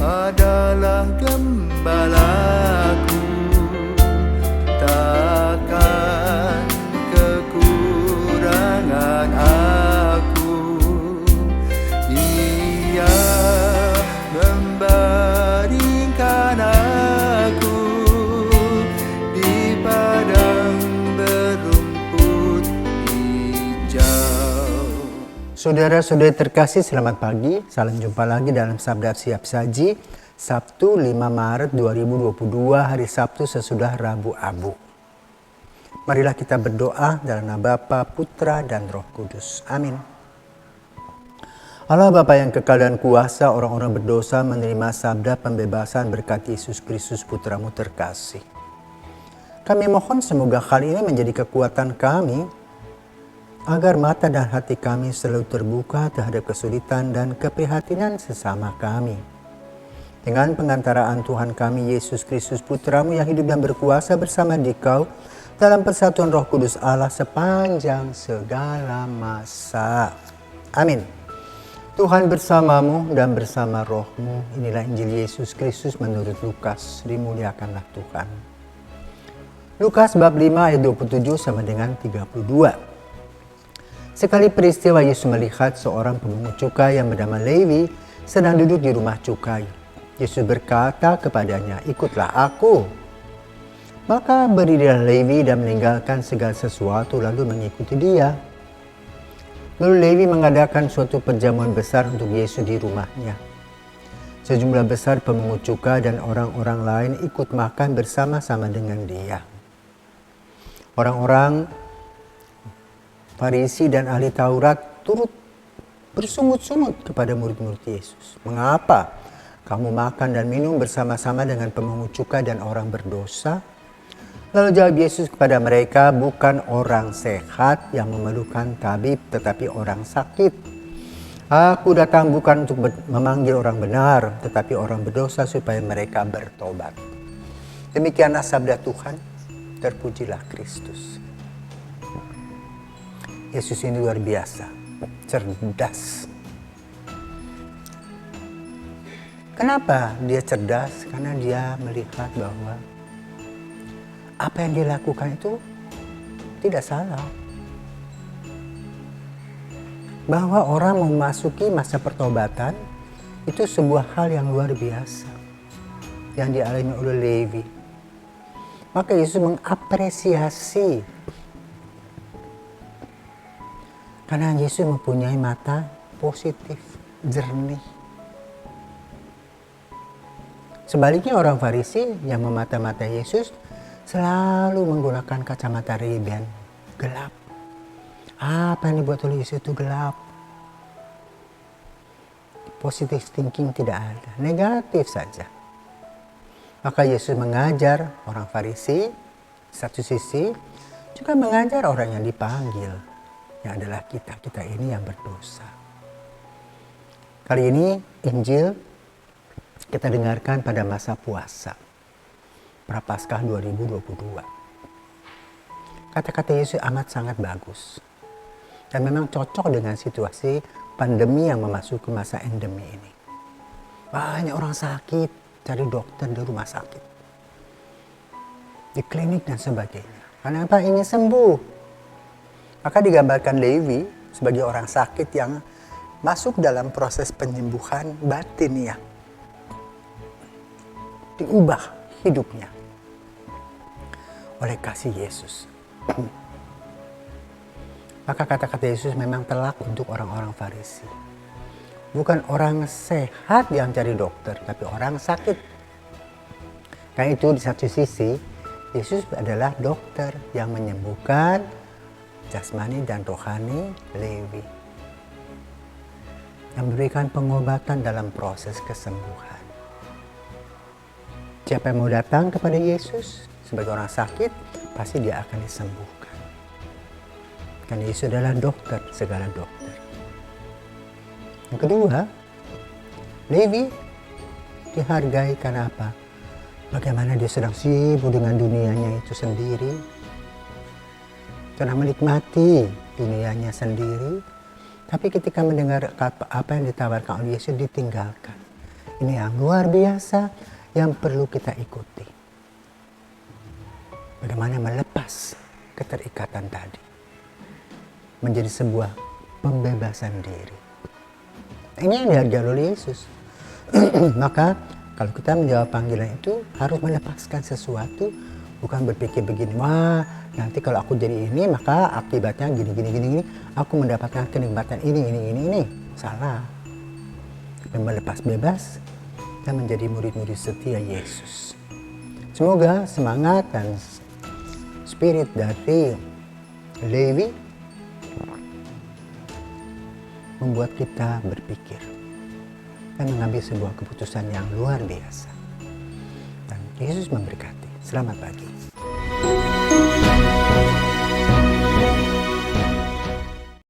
adalah gembalaku, takkan kekurangan aku. Ia membaringkan aku di padang berumput hijau. Saudara-saudari terkasih, selamat pagi. Salam jumpa lagi dalam Sabda Siap Saji, Sabtu 5 Maret 2022, hari Sabtu sesudah Rabu Abu. Marilah kita berdoa dalam nama Bapa, Putra, dan Roh Kudus. Amin. Allah Bapa yang kekal dan kuasa, orang-orang berdosa menerima sabda pembebasan berkat Yesus Kristus Putramu terkasih. Kami mohon semoga hal ini menjadi kekuatan kami, agar mata dan hati kami selalu terbuka terhadap kesulitan dan keprihatinan sesama kami. Dengan pengantaraan Tuhan kami Yesus Kristus Putramu yang hidup dan berkuasa bersama Dikau dalam persatuan Roh Kudus Allah sepanjang segala masa. Amin. Tuhan bersamamu dan bersama rohmu. Inilah Injil Yesus Kristus menurut Lukas. Dimuliakanlah Tuhan. Lukas bab 5 ayat 27 sama dengan 32. Sekali peristiwa Yesus melihat seorang pemungut cukai yang bernama Lewi sedang duduk di rumah cukai. Yesus berkata kepadanya, "Ikutlah aku." Maka berdirilah Lewi dan meninggalkan segala sesuatu lalu mengikuti dia. Lalu Lewi mengadakan suatu perjamuan besar untuk Yesus di rumahnya. Sejumlah besar pemungut cukai dan orang-orang lain ikut makan bersama-sama dengan dia. Orang-orang Farisi dan ahli Taurat turut bersungut-sungut kepada murid-murid Yesus. "Mengapa kamu makan dan minum bersama-sama dengan pemungut cukai dan orang berdosa?" Lalu jawab Yesus kepada mereka, "Bukan orang sehat yang memerlukan tabib, tetapi orang sakit. Aku datang bukan untuk memanggil orang benar, tetapi orang berdosa supaya mereka bertobat." Demikianlah sabda Tuhan. Terpujilah Kristus. Yesus ini luar biasa, cerdas. Kenapa dia cerdas? Karena dia melihat bahwa apa yang dia lakukan itu tidak salah. Bahwa orang memasuki masa pertobatan itu sebuah hal yang luar biasa yang dialami oleh Lewi. Maka Yesus mengapresiasi karena Yesus mempunyai mata positif, jernih. Sebaliknya orang Farisi yang memata-matai Yesus selalu menggunakan kacamata Ray-Ban, gelap. Apa yang dibuat oleh Yesus itu gelap. Positive thinking tidak ada, negatif saja. Maka Yesus mengajar orang Farisi, satu sisi, juga mengajar orang yang dipanggil, yang adalah kita ini yang berdosa. Kali ini Injil kita dengarkan pada masa puasa Prapaskah 2022. Kata-kata Yesus amat sangat bagus dan memang cocok dengan situasi pandemi yang memasuki masa endemi ini. Banyak orang sakit, cari dokter di rumah sakit, di klinik dan sebagainya. Kenapa ingin sembuh? Maka digambarkan Lewi sebagai orang sakit yang masuk dalam proses penyembuhan batin, ya. Diubah hidupnya oleh kasih Yesus. Maka kata-kata Yesus memang telak untuk orang-orang Farisi. Bukan orang sehat yang cari dokter, tapi orang sakit. Karena itu di satu sisi, Yesus adalah dokter yang menyembuhkan jasmani dan rohani Lewi, yang memberikan pengobatan dalam proses kesembuhan. Siapa yang mau datang kepada Yesus sebagai orang sakit, pasti dia akan disembuhkan. Karena Yesus adalah dokter, segala dokter. Yang kedua, Lewi dihargai karena apa? Bagaimana dia sedang sibuk dengan dunianya itu sendiri, sedang menikmati dunianya sendiri, tapi ketika mendengar apa yang ditawarkan oleh Yesus ditinggalkan. Ini yang luar biasa yang perlu kita ikuti. Bagaimana melepas keterikatan tadi menjadi sebuah pembebasan diri. Ini yang dihargai oleh Yesus. Maka kalau kita menjawab panggilan itu harus melepaskan sesuatu, bukan berpikir begini, wah nanti kalau aku jadi ini maka akibatnya gini, aku mendapatkan kenikmatan ini. Salah. Dan melepas bebas dan menjadi murid-murid setia Yesus. Semoga semangat dan spirit dari Lewi membuat kita berpikir dan mengambil sebuah keputusan yang luar biasa. Dan Yesus memberkati. Selamat pagi.